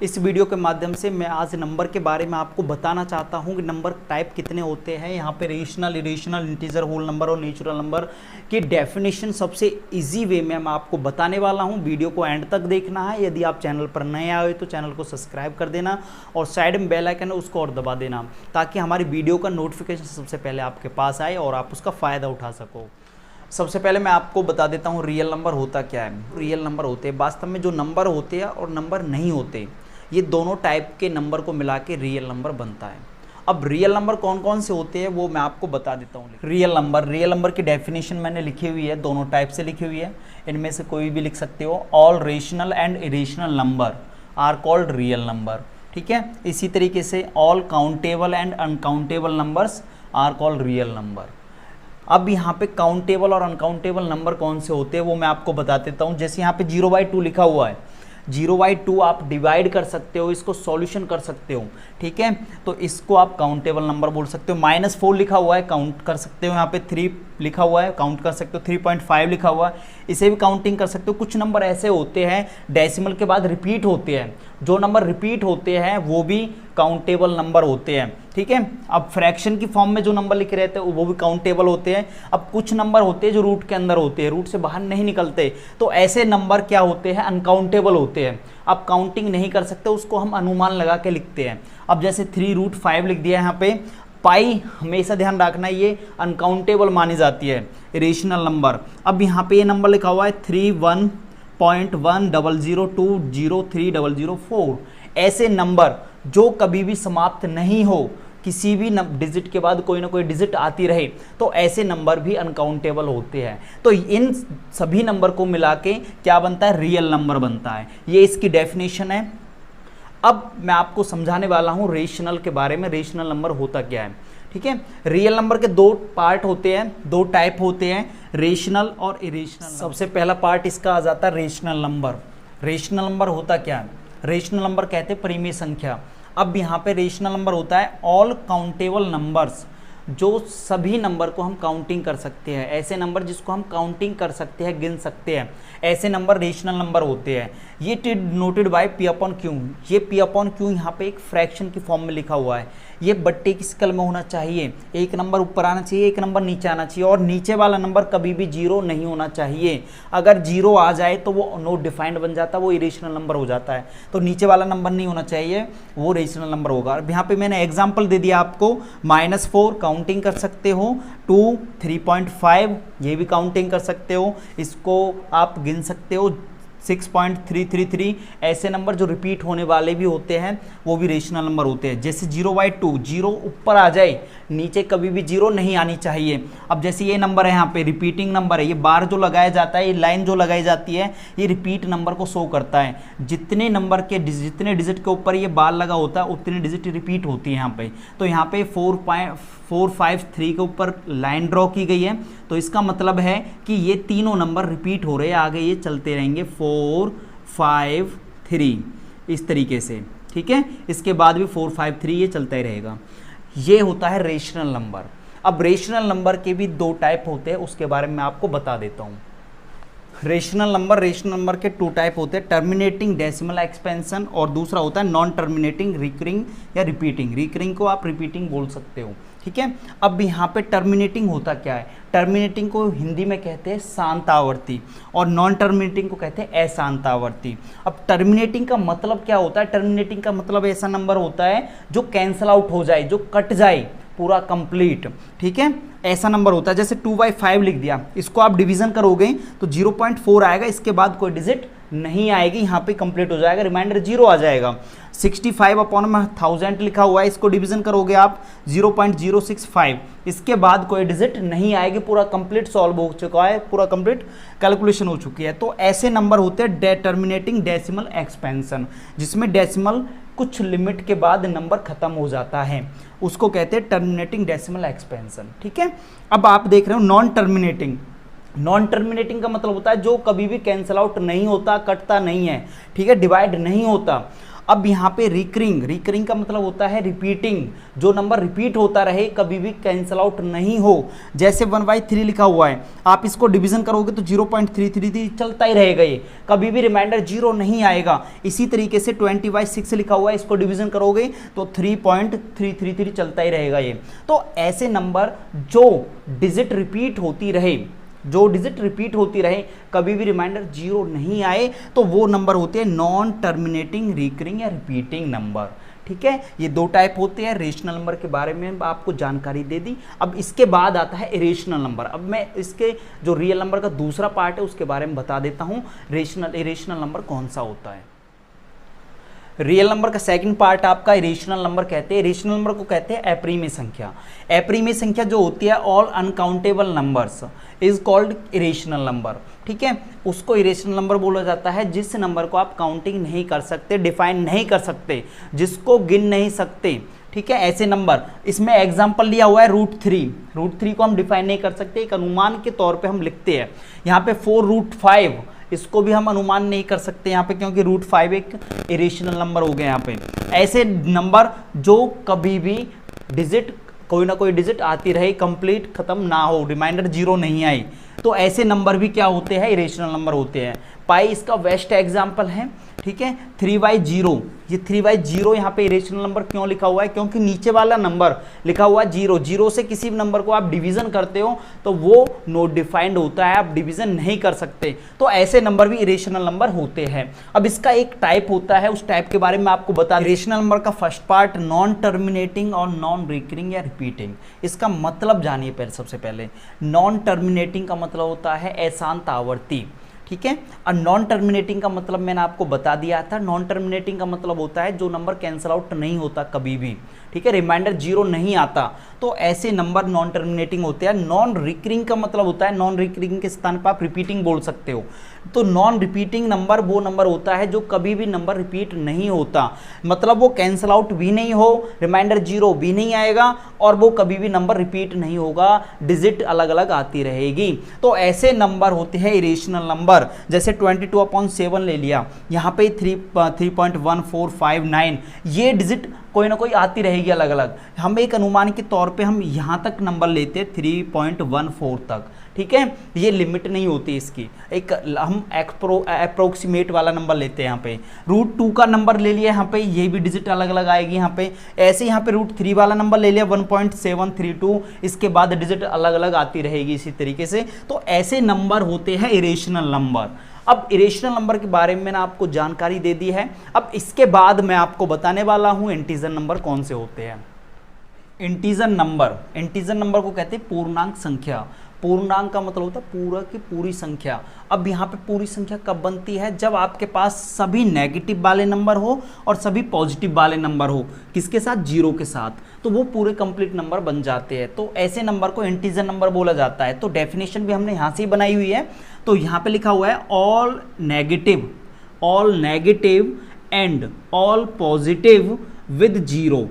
इस वीडियो के माध्यम से मैं आज नंबर के बारे में आपको बताना चाहता हूं कि नंबर टाइप कितने होते हैं। यहाँ पे rational, irrational, integer, whole number और नेचुरल नंबर की डेफिनेशन सबसे इजी वे में मैं आपको बताने वाला हूं। वीडियो को एंड तक देखना है। यदि आप चैनल पर नए आए तो चैनल को सब्सक्राइब कर देना और साइड में बेल आइकन है उसको और दबा देना, ताकि हमारी वीडियो का नोटिफिकेशन सबसे पहले आपके पास आए और आप उसका फ़ायदा उठा सको। सबसे पहले मैं आपको बता देता हूँ रियल नंबर होता क्या है। रियल नंबर होते हैं वास्तव में जो नंबर होते हैं और नंबर नहीं होते, ये दोनों टाइप के नंबर को मिला के रियल नंबर बनता है। अब रियल नंबर कौन कौन से होते हैं वो मैं आपको बता देता हूँ। रियल नंबर की डेफिनेशन मैंने लिखी हुई है, दोनों टाइप से लिखी हुई है, इनमें से कोई भी लिख सकते हो। All rational and irrational number are called real number, ठीक है। इसी तरीके से all countable and uncountable numbers are called real number. अब यहाँ पे काउंटेबल और अनकाउंटेबल नंबर कौन से होते हैं वो मैं आपको बता देता हूँ। जैसे यहाँ पे 0/2 लिखा हुआ है, 0/2 आप डिवाइड कर सकते हो, इसको सॉल्यूशन कर सकते हो, ठीक है, तो इसको आप काउंटेबल नंबर बोल सकते हो। -4 लिखा हुआ है, काउंट कर सकते हो। यहाँ पे 3 लिखा हुआ है, काउंट कर सकते हो। 3.5 लिखा हुआ है, इसे भी काउंटिंग कर सकते हो। कुछ नंबर ऐसे होते हैं डेसिमल के बाद रिपीट होते हैं, जो नंबर रिपीट होते हैं वो भी काउंटेबल नंबर होते हैं, ठीक है। अब फ्रैक्शन की फॉर्म में जो नंबर लिखे रहते हैं वो भी काउंटेबल होते हैं। अब कुछ नंबर होते हैं जो रूट के अंदर होते हैं, रूट से बाहर नहीं निकलते, तो ऐसे नंबर क्या होते हैं, अनकाउंटेबल होते हैं। आप काउंटिंग नहीं कर सकते, उसको हम अनुमान लगा के लिखते हैं। अब जैसे 3√5 लिख दिया यहाँ पे। पाई हमेशा ध्यान रखना, ये अनकाउंटेबल मानी जाती है, इरेशनल नंबर। अब यहाँ पे ये नंबर लिखा हुआ है 31.10020030004। ऐसे नंबर जो कभी भी समाप्त नहीं हो, किसी भी डिजिट के बाद कोई ना कोई डिजिट आती रहे, तो ऐसे नंबर भी अनकाउंटेबल होते हैं। तो इन सभी नंबर को मिला के क्या बनता है, रियल नंबर बनता है। ये इसकी डेफिनेशन है। अब मैं आपको समझाने वाला हूं रेशनल के बारे में, रेशनल नंबर होता क्या है, ठीक है। रियल नंबर के 2 पार्ट होते हैं, 2 टाइप होते हैं, रेशनल और इरेशनल। सबसे पहला पार्ट इसका आ जाता है रेशनल नंबर। रेशनल नंबर होता क्या है, रेशनल नंबर कहते हैं परिमेय संख्या। अब यहाँ पे रेशनल नंबर होता है ऑल काउंटेबल नंबर्स, जो सभी नंबर को हम काउंटिंग कर सकते हैं, ऐसे नंबर जिसको हम काउंटिंग कर सकते हैं, गिन सकते हैं, ऐसे नंबर रेशनल नंबर होते हैं। ये डिनोटेड बाय P/Q। ये P/Q यहाँ पे एक फ्रैक्शन की फॉर्म में लिखा हुआ है। ये बट्टे की स्केल में होना चाहिए, एक नंबर ऊपर आना चाहिए, एक नंबर नीचे आना चाहिए, और नीचे वाला नंबर कभी भी 0 नहीं होना चाहिए। अगर 0 आ जाए तो वो नॉट डिफाइंड बन जाता है, वो इरेशनल नंबर हो जाता है। तो नीचे वाला नंबर नहीं होना चाहिए, वो रेशनल नंबर होगा। अब यहाँ पे मैंने एग्जाम्पल दे दिया आपको। -4 काउंटिंग कर सकते हो, 2, 3.5 ये भी काउंटिंग कर सकते हो, इसको आप गिन सकते हो। 6.333 ऐसे नंबर जो रिपीट होने वाले भी होते हैं, वो भी रेशनल नंबर होते हैं। जैसे 0/2, 0 ऊपर आ जाए, नीचे कभी भी 0 नहीं आनी चाहिए। अब जैसे ये नंबर है, यहाँ पे रिपीटिंग नंबर है, ये बार जो लगाया जाता है, ये लाइन जो लगाई जाती है, ये रिपीट नंबर को शो करता है। जितने नंबर के जितने डिजिट के ऊपर ये बार लगा होता है, उतनी डिजिट रिपीट होती है यहाँ पे। तो यहाँ पे 453 के ऊपर लाइन ड्रॉ की गई है, तो इसका मतलब है कि ये तीनों नंबर रिपीट हो रहे हैं, आगे ये चलते रहेंगे 4, 5, 3 इस तरीके से, ठीक है। इसके बाद भी 4, 5, 3 ये चलता ही रहेगा। ये होता है रेशनल नंबर। अब रेशनल नंबर के भी 2 टाइप होते हैं, उसके बारे में मैं आपको बता देता हूँ। रेशनल नंबर के 2 टाइप होते हैं, टर्मिनेटिंग डेसिमल एक्सपेंशन और दूसरा होता है नॉन टर्मिनेटिंग रिकरिंग या रिपीटिंग। रिकरिंग को आप रिपीटिंग बोल सकते हो, ठीक है। अब यहाँ पे टर्मिनेटिंग होता क्या है, टर्मिनेटिंग को हिंदी में कहते हैं शांतावर्ती और नॉन टर्मिनेटिंग को कहते हैं अशांतावर्ती। अब टर्मिनेटिंग का मतलब क्या होता है, टर्मिनेटिंग का मतलब ऐसा नंबर होता है जो कैंसल आउट हो जाए, जो कट जाए पूरा कंप्लीट, ठीक है, ऐसा नंबर होता है। जैसे 2/5 लिख दिया, इसको आप डिवीजन करोगे तो 0.4 आएगा, इसके बाद कोई डिजिट नहीं आएगी, यहाँ पे कंप्लीट हो जाएगा, रिमाइंडर 0 आ जाएगा। 65/1000 लिखा हुआ है, इसको डिवीजन करोगे आप 0.065, इसके बाद कोई डिजिट नहीं आएगी, पूरा कंप्लीट सॉल्व हो चुका है, पूरा कंप्लीट कैलकुलेशन हो चुकी है। तो ऐसे नंबर होते हैं टर्मिनेटिंग डेसिमल एक्सपेंशन, जिसमें डेसिमल कुछ लिमिट के बाद नंबर खत्म हो जाता है, उसको कहते हैं टर्मिनेटिंग डेसिमल एक्सपेंशन, ठीक है। अब आप देख रहे हो नॉन टर्मिनेटिंग। नॉन टर्मिनेटिंग का मतलब होता है जो कभी भी कैंसल आउट नहीं होता, कटता नहीं है, ठीक है, डिवाइड नहीं होता। अब यहाँ पे रिकरिंग, रिकरिंग का मतलब होता है रिपीटिंग, जो नंबर रिपीट होता रहे, कभी भी कैंसल आउट नहीं हो। जैसे 1/3 लिखा हुआ है, आप इसको डिवीजन करोगे तो 0.333 चलता ही रहेगा, ये कभी भी रिमाइंडर 0 नहीं आएगा। इसी तरीके से 20/6 लिखा हुआ है, इसको डिवीजन करोगे तो 3.333 चलता ही रहेगा ये। तो ऐसे नंबर जो डिजिट रिपीट होती रहे, जो डिजिट रिपीट होती रहे, कभी भी रिमाइंडर 0 नहीं आए, तो वो नंबर होते हैं नॉन टर्मिनेटिंग, रिकरिंग या रिपीटिंग नंबर। ठीक है, ये दो टाइप होते हैं। रेशनल नंबर के बारे में आपको जानकारी दे दी। अब इसके बाद आता है इरेशनल नंबर। अब मैं इसके जो रियल नंबर का दूसरा पार्ट है उसके बारे में बता देता हूँ, इरेशनल नंबर कौन सा होता है। रियल नंबर का सेकंड पार्ट आपका इरेशनल नंबर कहते हैं। इरेशनल नंबर को कहते हैं अप्रीमेय संख्या। अप्रीमेय संख्या जो होती है, all uncountable numbers is called irrational number. ठीक है, उसको इरेशनल नंबर बोला जाता है जिस नंबर को आप काउंटिंग नहीं कर सकते, डिफाइन नहीं कर सकते, जिसको गिन नहीं सकते। ठीक है, ऐसे नंबर, इसमें एग्जांपल लिया हुआ है √3। √3 को हम डिफाइन नहीं कर सकते, एक अनुमान के तौर पे हम लिखते हैं। यहाँ पे 4√5, इसको भी हम अनुमान नहीं कर सकते यहाँ पे, क्योंकि √5 एक इरेशनल नंबर हो गया यहाँ पे। ऐसे नंबर जो कभी भी डिजिट, कोई ना कोई डिजिट आती रहे, कंप्लीट खत्म ना हो, रिमाइंडर 0 नहीं आई, तो ऐसे नंबर भी क्या होते हैं, इरेशनल नंबर होते हैं। पाई इसका बेस्ट एग्जाम्पल है। ठीक है, 3/0, ये 3/0 यहाँ पे इरेशनल नंबर क्यों लिखा हुआ है, क्योंकि नीचे वाला नंबर लिखा हुआ है 0, 0 से किसी भी नंबर को आप डिवीजन करते हो तो वो नॉट डिफाइंड होता है, आप डिवीजन नहीं कर सकते, तो ऐसे नंबर भी इरेशनल नंबर होते हैं। अब इसका एक टाइप होता है, उस टाइप के बारे में आपको बता। इरेशनल नंबर का फर्स्ट पार्ट नॉन टर्मिनेटिंग और नॉन रिकरिंग या रिपीटिंग। इसका मतलब जानिए पहले, सबसे पहले नॉन टर्मिनेटिंग का मतलब होता है अशांत आवर्ती। ठीक है, और नॉन टर्मिनेटिंग का मतलब मैंने आपको बता दिया था। नॉन टर्मिनेटिंग का मतलब होता है जो नंबर कैंसिल आउट नहीं होता कभी भी। ठीक है, रिमाइंडर 0 नहीं आता, तो ऐसे नंबर नॉन टर्मिनेटिंग होते हैं। नॉन रिकरिंग का मतलब होता है, नॉन रिकरिंग के स्थान पर आप रिपीटिंग बोल सकते हो। तो नॉन रिपीटिंग नंबर वो नंबर होता है जो कभी भी नंबर रिपीट नहीं होता, मतलब वो कैंसिल आउट भी नहीं हो, रिमाइंडर 0 भी नहीं आएगा, और वो कभी भी नंबर रिपीट नहीं होगा, डिजिट अलग अलग आती रहेगी। तो ऐसे नंबर होते हैं इरेशनल नंबर। जैसे 22/7 ले लिया, यहाँ पे 3.1459, ये डिजिट कोई ना कोई आती रहेगी अलग अलग। हम एक अनुमान के तौर पे हम यहाँ तक नंबर लेते हैं 3.14 तक। ठीक है, ये लिमिट नहीं होती इसकी, एक हम अप्रोक्सीमेट वाला नंबर लेते हैं। यहाँ पे √2 का नंबर ले लिया, यहाँ पे ये भी डिजिट अलग अलग आएगी यहाँ पे। ऐसे यहाँ पे √3 वाला नंबर ले लिया 1.732, इसके बाद डिजिट अलग अलग आती रहेगी इसी तरीके से। तो ऐसे नंबर होते हैं इरेशनल नंबर। अब इरेशनल नंबर के बारे में मैंने आपको जानकारी दे दी है। अब इसके बाद मैं आपको बताने वाला हूँ इंटीजर नंबर कौन से होते हैं। इंटीजर नंबर को कहते हैं पूर्णांक संख्या। पूर्णांक का मतलब होता है पूरा की पूरी संख्या। अब यहाँ पे पूरी संख्या कब बनती है, जब आपके पास सभी नेगेटिव वाले नंबर हो और सभी पॉजिटिव वाले नंबर हो, किसके साथ, 0 के साथ, तो वो पूरे कंप्लीट नंबर बन जाते हैं। तो ऐसे नंबर को इंटीजर नंबर बोला जाता है। तो डेफिनेशन भी हमने यहाँ से ही बनाई हुई है। तो यहाँ पे लिखा हुआ है all negative and all positive with 0,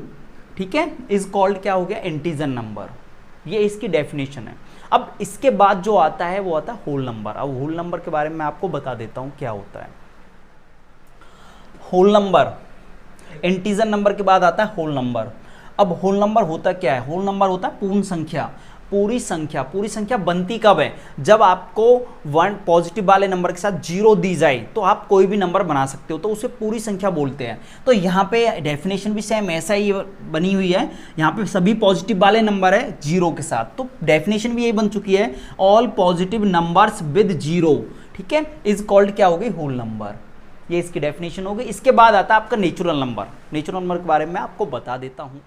ठीक है, इज कॉल्ड क्या हो गया, इंटीजर नंबर। ये इसकी डेफिनेशन है। अब इसके बाद जो आता है वो आता है होल नंबर। अब होल नंबर के बारे में मैं आपको बता देता हूं क्या होता है। होल नंबर, इंटीजर नंबर के बाद आता है होल नंबर। अब होल नंबर होता क्या है, होल नंबर होता है पूर्ण संख्या, पूरी संख्या। पूरी संख्या बनती कब है, जब आपको 1 पॉजिटिव वाले नंबर के साथ 0 दी जाए तो आप कोई भी नंबर बना सकते हो, तो उसे पूरी संख्या बोलते हैं। तो यहाँ पे डेफिनेशन भी सेम ऐसा ही बनी हुई है। यहाँ पे सभी पॉजिटिव वाले नंबर है 0 के साथ, तो डेफिनेशन भी यही बन चुकी है, ऑल पॉजिटिव नंबर्स विद 0, ठीक है, इज कॉल्ड क्या हो गई, होल नंबर। ये इसकी डेफिनेशन हो गई। इसके बाद आता है आपका नेचुरल नंबर। नेचुरल नंबर के बारे में आपको बता देता हूँ।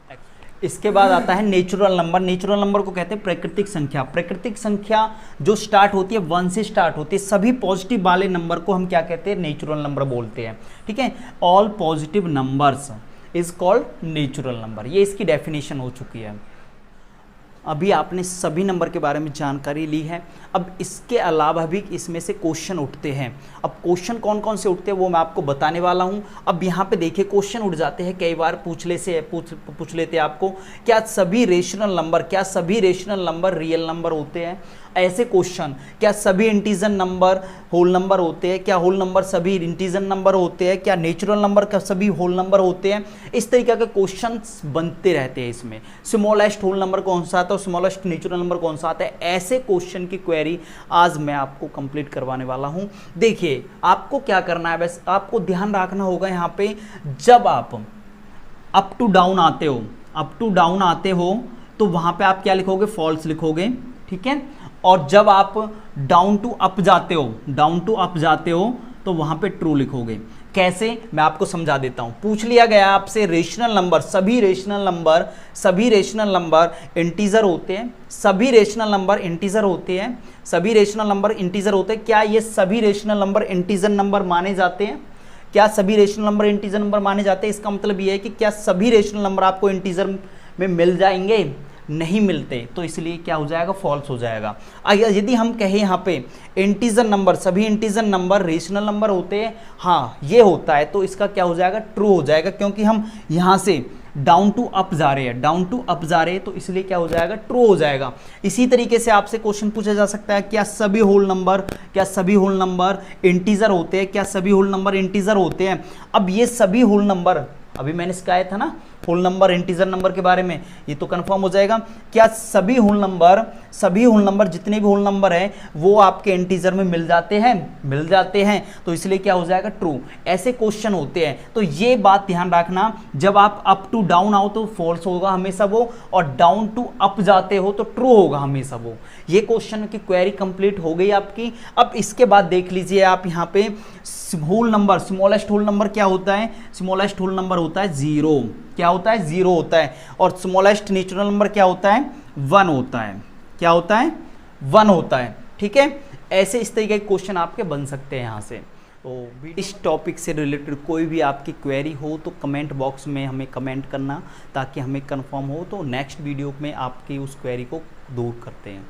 इसके बाद आता है नेचुरल नंबर। नेचुरल नंबर को कहते हैं प्राकृतिक संख्या। प्राकृतिक संख्या जो स्टार्ट होती है 1 से स्टार्ट होती है, सभी पॉजिटिव वाले नंबर को हम क्या कहते हैं, नेचुरल नंबर बोलते हैं, ठीक है। All positive numbers is called natural number. ये इसकी डेफिनेशन हो चुकी है। अभी आपने सभी नंबर के बारे में जानकारी ली है। अब इसके अलावा भी इसमें से क्वेश्चन उठते हैं। अब क्वेश्चन कौन कौन से उठते हैं वो मैं आपको बताने वाला हूं। अब यहाँ पे देखिए क्वेश्चन उठ जाते हैं, कई बार पूछ लेते हैं आपको, क्या सभी रेशनल नंबर रियल नंबर होते हैं। ऐसे क्वेश्चन, क्या सभी इंटीजर नंबर होल नंबर होते हैं, क्या होल नंबर सभी इंटीजर नंबर होते हैं, क्या नेचुरल नंबर का सभी होल नंबर होते हैं, इस तरीके के क्वेश्चंस बनते रहते हैं इसमें। स्मॉलेस्ट होल नंबर कौन सा आता है और स्मॉलेस्ट नेचुरल नंबर कौन सा आता है, ऐसे क्वेश्चन की क्वेरी आज मैं आपको कंप्लीट करवाने वाला हूं। देखिए आपको क्या करना है, बस आपको ध्यान रखना होगा यहाँ पे, जब आप अप टू डाउन आते हो, अप टू डाउन आते हो तो वहां पे आप क्या लिखोगे, फॉल्स लिखोगे, ठीक है। और जब आप डाउन टू अप जाते हो, डाउन टू अप जाते हो तो वहां पे ट्रू लिखोगे। कैसे, मैं आपको समझा देता हूं। पूछ लिया गया आपसे रेशनल नंबर, सभी रेशनल नंबर इंटीजर होते हैं, सभी रेशनल नंबर इंटीजर होते हैं, सभी रेशनल नंबर इंटीजर होते हैं, क्या ये सभी रेशनल नंबर इंटीजर नंबर माने जाते हैं, क्या सभी रेशनल नंबर इंटीजर नंबर माने जाते हैं। इसका मतलब ये है कि क्या सभी रेशनल नंबर आपको इंटीजर में मिल जाएंगे, नहीं मिलते, तो इसलिए क्या हो जाएगा, फॉल्स हो जाएगा। यदि हम कहें यहाँ पे इंटीजर नंबर, सभी इंटीजर नंबर रेशनल नंबर होते हैं, हाँ ये होता है, तो इसका क्या हो जाएगा, ट्रू हो जाएगा, क्योंकि हम यहाँ से डाउन टू अप जा रहे हैं, डाउन टू अप जा रहे हैं, तो इसलिए क्या हो जाएगा, ट्रू हो जाएगा। इसी तरीके से आपसे क्वेश्चन पूछा जा सकता है, क्या सभी होल नंबर इंटीजर होते हैं, क्या सभी होल नंबर इंटीजर होते हैं। अब ये सभी होल नंबर, अभी मैंने सिखाया था ना होल नंबर इंटीजर नंबर के बारे में, ये तो कंफर्म हो जाएगा। क्या सभी होल नंबर जितने भी होल नंबर हैं वो आपके इंटीजर में मिल जाते हैं, तो इसलिए क्या हो जाएगा, ट्रू। ऐसे क्वेश्चन होते हैं, तो ये बात ध्यान रखना, जब आप अप टू डाउन आओ तो फॉल्स होगा हमेशा वो, और डाउन टू अप जाते हो तो ट्रू होगा हमेशा वो। ये क्वेश्चन की क्वेरी कंप्लीट हो गई आपकी। अब इसके बाद देख लीजिए आप यहाँ पे whole number, smallest whole number क्या होता है, स्मॉलेस्ट होल नंबर होता है 0, क्या होता है, 0 होता है। और स्मॉलेस्ट नेचुरल नंबर क्या होता है, 1 होता है, क्या होता है, 1 होता है, ठीक है। ऐसे इस तरीके के क्वेश्चन आपके बन सकते हैं यहाँ से। तो इस टॉपिक से रिलेटेड कोई भी आपकी क्वेरी हो तो कमेंट बॉक्स में हमें कमेंट करना, ताकि हमें कंफर्म हो, तो नेक्स्ट वीडियो में आपकी उस क्वेरी को दूर करते हैं।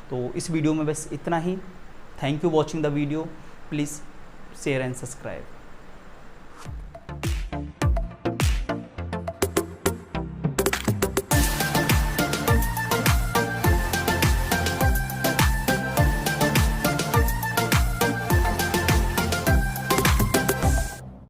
तो इस वीडियो में बस इतना ही। Thank you watching the video, please share and subscribe.